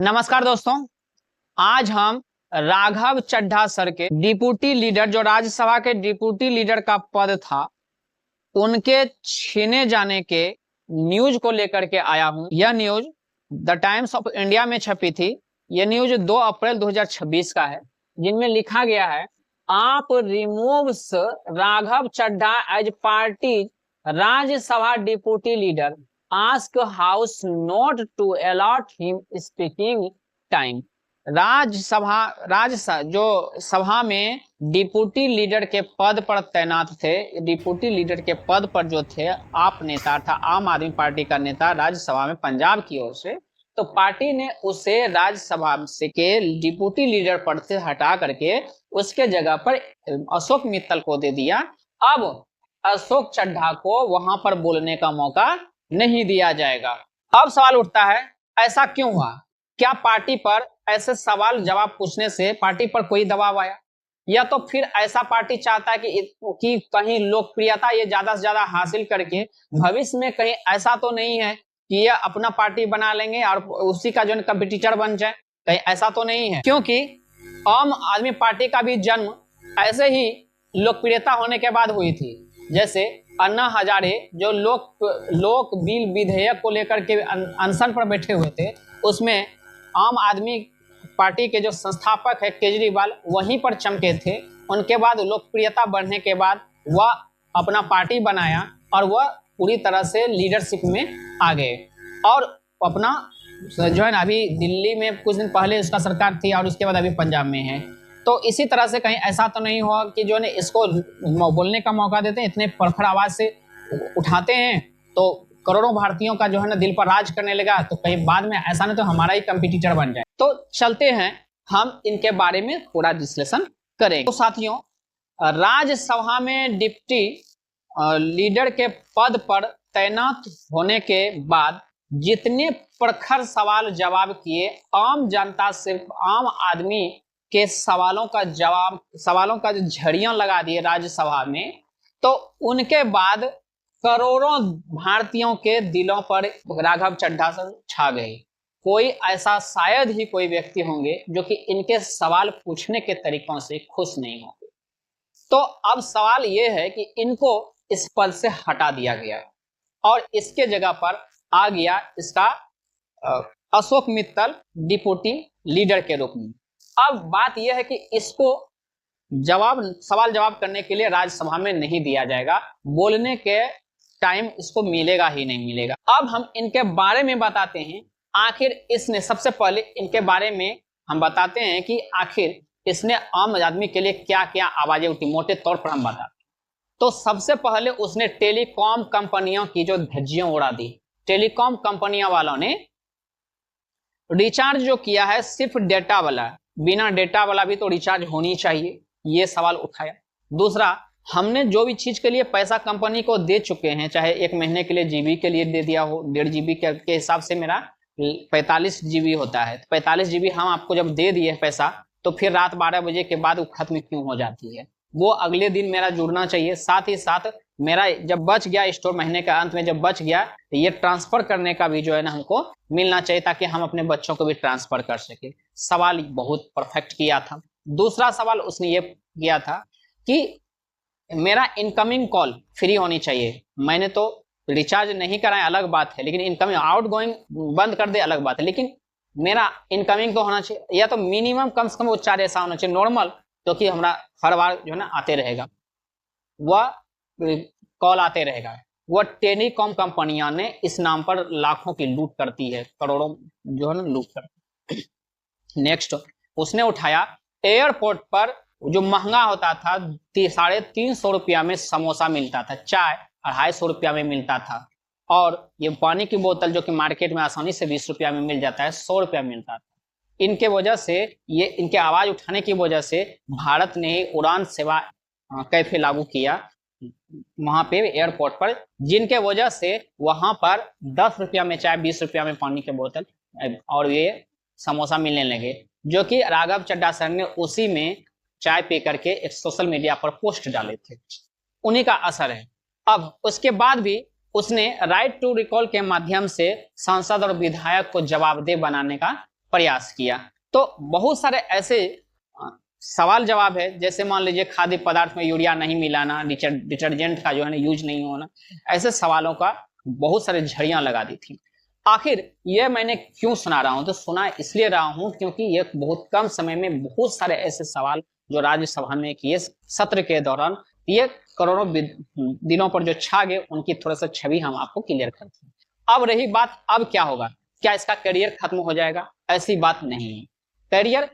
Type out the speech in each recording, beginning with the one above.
नमस्कार दोस्तों, आज हम राघव चड्ढा सर के डिप्टी लीडर, जो राज्यसभा के डिप्टी लीडर का पद था, उनके छीने जाने के न्यूज को लेकर के आया हूं। यह news the times of India में छपी थी। यह न्यूज 2 अप्रैल 2026 का है, जिनमें लिखा गया है, AAP removes Raghav Chadha as party Rajya Sabha deputy leader, ask house not to allot him speaking time. जो सभा में डिप्टी लीडर के पद पर तैनात थे, डिप्टी लीडर के पद पर जो थे आप नेता था, आम आदमी पार्टी का नेता राज्यसभा में पंजाब की ओर से, तो पार्टी ने उसे राज्यसभा से के डिप्टी लीडर पद से हटा करके उसके जगह पर अशोक मित्तल को दे दिया। अब अशोक चड्ढा को वहां पर बोलने का मौका नहीं दिया जाएगा। अब सवाल उठता है, ऐसा क्यों हुआ? क्या पार्टी पर ऐसे सवाल जवाब पूछने से पार्टी पर कोई दबाव आया, या तो फिर ऐसा पार्टी चाहता है कि कहीं लोकप्रियता ये ज्यादा से ज्यादा हासिल करके भविष्य में कहीं ऐसा तो नहीं है कि ये अपना पार्टी बना लेंगे और उसी का जो कंपटीटर बन जाए, कहीं ऐसा तो नहीं है? क्योंकि आम आदमी पार्टी का भी जन्म ऐसे ही लोकप्रियता होने के बाद हुई थी। जैसे अन्ना हजारे जो लोक बिल विधेयक को लेकर के अनशन पर बैठे हुए थे, उसमें आम आदमी पार्टी के जो संस्थापक है केजरीवाल वहीं पर चमके थे। उनके बाद लोकप्रियता बढ़ने के बाद वह अपना पार्टी बनाया और वह पूरी तरह से लीडरशिप में आ गए। और अपना जो है ना, अभी दिल्ली में कुछ दिन पहले उसका सरकार थी और उसके बाद अभी पंजाब में है। तो इसी तरह से कहीं ऐसा तो नहीं हुआ कि जो है इसको बोलने का मौका देते हैं, इतने प्रखर आवाज से उठाते हैं तो करोड़ों भारतीयों का जो है ना दिल पर राज करने लगा, तो कहीं बाद में ऐसा नहीं तो हमारा ही कंपटीटर बन जाए। तो चलते हैं, हम इनके बारे में थोड़ा विश्लेषण करेंगे। तो साथियों, राज्यसभा में डिप्टी लीडर के पद पर तैनात होने के बाद जितने प्रखर सवाल जवाब किए, आम जनता सिर्फ आम आदमी के सवालों का जो झड़ियां लगा दिए राज्यसभा में, तो उनके बाद करोड़ों भारतीयों के दिलों पर राघव चड्ढा सर छा गए। कोई ऐसा शायद ही कोई व्यक्ति होंगे जो कि इनके सवाल पूछने के तरीकों से खुश नहीं होंगे। तो अब सवाल यह है कि इनको इस पद से हटा दिया गया और इसके जगह पर आ गया इसका अशोक मित्तल डिप्टी लीडर के रूप में। अब बात यह है कि इसको सवाल जवाब करने के लिए राज्यसभा में नहीं दिया जाएगा, बोलने के टाइम इसको मिलेगा ही नहीं मिलेगा। अब हम इनके बारे में बताते हैं, आखिर इसने सबसे पहले इनके बारे में हम बताते हैं कि आखिर इसने आम आदमी के लिए क्या क्या आवाजें उठी, मोटे तौर पर हम बताते हैं। तो सबसे पहले उसने टेलीकॉम कंपनियों की जो धज्जियां उड़ा दी। टेलीकॉम कंपनियों वालों ने रिचार्ज जो किया है सिर्फ डेटा वाला, बिना डेटा वाला भी तो रिचार्ज होनी चाहिए, ये सवाल उठाया। दूसरा, हमने जो भी चीज के लिए पैसा कंपनी को दे चुके हैं, चाहे 1 महीने के लिए जीबी के लिए दे दिया हो, 1.5 GB के हिसाब से मेरा 45 GB होता है, 45 GB हम आपको जब दे दिए पैसा, तो फिर रात 12 बजे के बाद वो खत्म क्यों हो जाती है? वो अगले दिन मेरा जुड़ना चाहिए। साथ ही साथ मेरा जब बच गया स्टोर, महीने के अंत में जब बच गया, तो ये ट्रांसफर करने का भी जो है ना हमको मिलना चाहिए, ताकि हम अपने बच्चों को भी ट्रांसफर कर सके। सवाल बहुत परफेक्ट किया था। दूसरा सवाल उसने ये किया था कि मेरा इनकमिंग कॉल फ्री होनी चाहिए। मैंने तो रिचार्ज नहीं कराया, अलग बात है, लेकिन इनकमिंग आउटगोइंग बंद कर दे, अलग बात है, लेकिन मेरा इनकमिंग तो होना चाहिए, या तो मिनिमम कम से कम वो 4 ऐसा होना चाहिए नॉर्मल, क्योंकि हमारा हर बार जो है ना आते रहेगा, वह कॉल आते रहेगा। वह टेलीकॉम कंपनियां ने इस नाम पर लाखों की लूट करती है, करोड़ों जो है ना लूट करती है। नेक्स्ट उसने उठाया, एयरपोर्ट पर जो महंगा होता था, 350 रुपया में समोसा मिलता था, चाय 250 रुपया में मिलता था, और ये पानी की बोतल जो कि मार्केट में आसानी से 20 रुपया में मिल जाता है, 100 रुपया मिलता था। इनके वजह से, ये इनके आवाज उठाने की वजह से भारत ने ही उड़ान सेवा कैफे लागू किया वहां पे एयरपोर्ट पर, जिनके वजह से वहां पर 10 रुपया में चाय, 20 रुपया में पानी की बोतल और ये समोसा मिलने लगे, जो कि राघव चड्ढा सर ने उसी में चाय पी करके एक सोशल मीडिया पर पोस्ट डाले थे, उन्हीं का असर है। अब उसके बाद भी उसने राइट टू रिकॉल के माध्यम से सांसद और विधायक को जवाबदेह बनाने का प्रयास किया। तो बहुत सारे ऐसे सवाल जवाब है, जैसे मान लीजिए खाद्य पदार्थ में यूरिया नहीं मिलाना, डिटर्जेंट का जो है ना यूज नहीं होना, ऐसे सवालों का बहुत सारे झड़ियां लगा दी थी। आखिर ये मैंने क्यों सुना रहा हूं, तो सुना इसलिए रहा हूं क्योंकि ये बहुत कम समय में बहुत सारे ऐसे सवाल जो राज्यसभा में किए सत्र के दौरान, ये करोड़ों दिनों पर जो छा गए, उनकी थोड़ा सा छवि हम आपको क्लियर करते हैं। अब रही बात, अब क्या होगा, क्या इसका करियर खत्म हो जाएगा? ऐसी बात नहीं है। करियर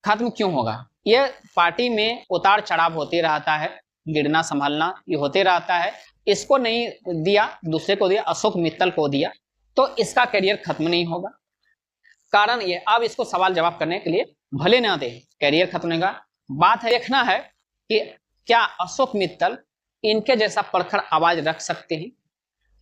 खत्म क्यों होगा? ये पार्टी में उतार चढ़ाव होते रहता है, गिरना संभालना ये होते रहता है। इसको नहीं दिया, दूसरे को दिया, अशोक मित्तल को दिया, तो इसका करियर खत्म नहीं होगा। कारण ये, अब इसको सवाल जवाब करने के लिए भले ना दे, करियर खत्म होगा। बात है, देखना है कि क्या अशोक मित्तल इनके जैसा प्रखर आवाज रख सकते हैं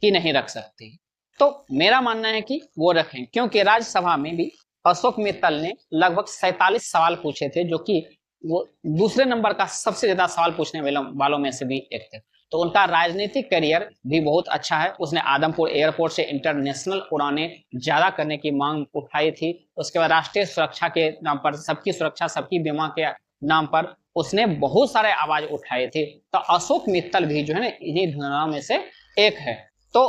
कि नहीं रख सकते हैं। तो मेरा मानना है कि वो रखें, क्योंकि राज्यसभा में भी अशोक मित्तल ने लगभग 47 सवाल पूछे थे, जो कि वो दूसरे नंबर का सबसे ज्यादा सवाल पूछने वालों में से भी एक थे। तो उनका राजनीतिक करियर भी बहुत अच्छा है। उसने आदमपुर एयरपोर्ट से इंटरनेशनल उड़ानें ज्यादा करने की मांग उठाई थी। उसके बाद राष्ट्रीय सुरक्षा के नाम पर, सबकी सुरक्षा सबकी बीमा के नाम पर उसने बहुत सारे आवाज उठाए थे। तो अशोक मित्तल भी जो है ना इन्हीं धुनों में से एक है। तो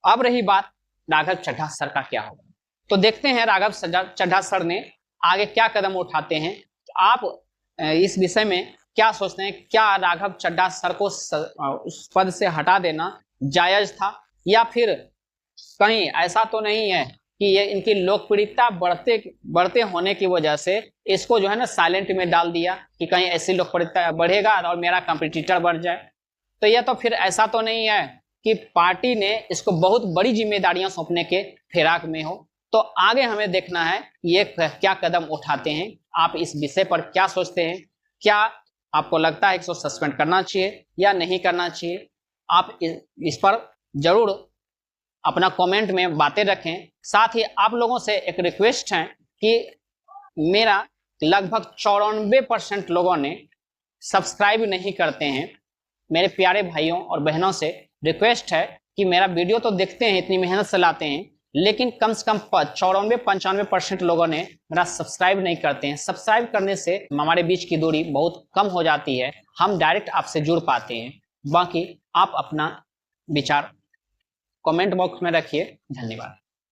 अब रही बात राघव चड्ढा सर का क्या होगा, तो देखते हैं राघव चड्ढा सर ने आगे क्या कदम उठाते हैं। तो आप इस विषय में क्या सोचते हैं? क्या राघव चड्ढा सर को उस पद से हटा देना जायज था, या फिर कहीं ऐसा तो नहीं है कि ये इनकी लोकप्रियता बढ़ते होने की वजह से इसको जो है ना साइलेंट में डाल दिया कि कहीं ऐसी लोकप्रियता बढ़ेगा और मेरा कंपटीटर बढ़ जाए? तो यह तो फिर ऐसा तो नहीं है कि पार्टी ने इसको बहुत बड़ी जिम्मेदारियां सौंपने के फिराक में हो। तो आगे हमें देखना है ये क्या कदम उठाते हैं। आप इस विषय पर क्या सोचते हैं? क्या आपको लगता है कि इसको सस्पेंड करना चाहिए या नहीं करना चाहिए? आप इस पर जरूर अपना कमेंट में बातें रखें। साथ ही आप लोगों से एक रिक्वेस्ट है कि मेरा लगभग 94% लोगों ने सब्सक्राइब नहीं करते हैं। मेरे प्यारे भाइयों और बहनों से रिक्वेस्ट है कि मेरा वीडियो तो देखते हैं, इतनी मेहनत से लाते हैं, लेकिन कम से कम 94-95% लोगों ने मेरा सब्सक्राइब नहीं करते हैं। सब्सक्राइब करने से हमारे बीच की दूरी बहुत कम हो जाती है, हम डायरेक्ट आपसे जुड़ पाते हैं। बाकी आप अपना विचार कमेंट बॉक्स में रखिए। धन्यवाद।